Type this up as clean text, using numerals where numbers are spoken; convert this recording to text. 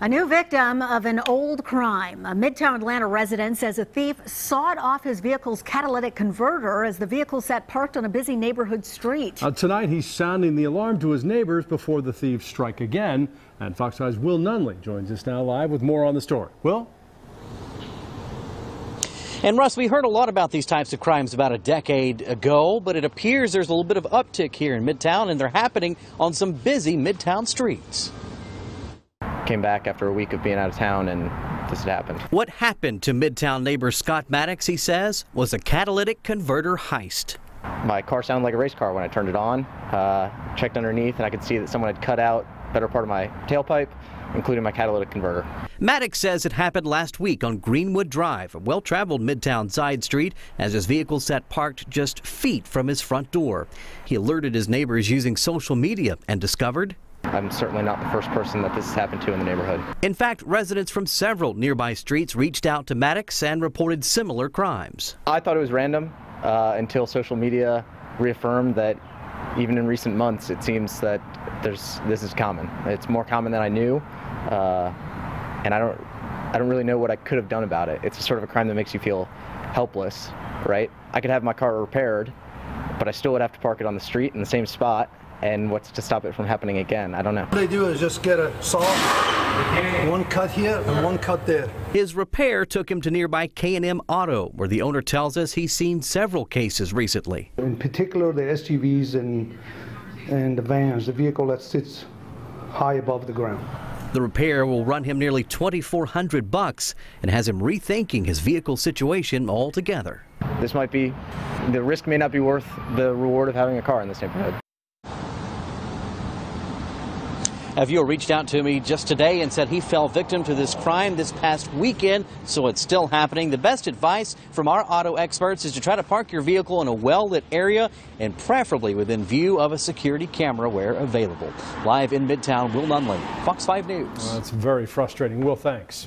A new victim of an old crime. A Midtown Atlanta resident says a thief sawed off his vehicle's catalytic converter as the vehicle sat parked on a busy neighborhood street. Tonight, he's sounding the alarm to his neighbors before the thieves strike again. And Fox 5's Will Nunley joins us now live with more on the story. Will? And Russ, we heard a lot about these types of crimes about a decade ago, but it appears there's a little bit of uptick here in Midtown, and they're happening on some busy Midtown streets. Came back after a week of being out of town and this had happened. What happened to Midtown neighbor Scott Maddox, he says, was a catalytic converter heist. My car sounded like a race car when I turned it on. Checked underneath and I could see that someone had cut out the better part of my tailpipe, including my catalytic converter. Maddox says it happened last week on Greenwood Drive, a well-traveled Midtown side street, as his vehicle sat parked just feet from his front door. He alerted his neighbors using social media and discovered I'm certainly not the first person that this has happened to in the neighborhood. In fact, residents from several nearby streets reached out to Maddox and reported similar crimes. I thought it was random until social media reaffirmed that even in recent months it seems that this is common. It's more common than I knew, and I don't really know what I could have done about it. It's a sort of a crime that makes you feel helpless, right? I could have my car repaired, but I still would have to park it on the street in the same spot. And what's to stop it from happening again? I don't know. What they do is just get a saw, one cut here and one cut there. His repair took him to nearby K&M Auto, where the owner tells us he's seen several cases recently. In particular, the SUVs and the vans, the vehicle that sits high above the ground. The repair will run him nearly $2,400 and has him rethinking his vehicle situation altogether. This might be, the risk may not be worth the reward of having a car in this neighborhood. A viewer reached out to me just today and said he fell victim to this crime this past weekend, so it's still happening. The best advice from our auto experts is to try to park your vehicle in a well-lit area and preferably within view of a security camera where available. Live in Midtown, Will Nunley, Fox 5 News. Well, that's very frustrating. Will, thanks.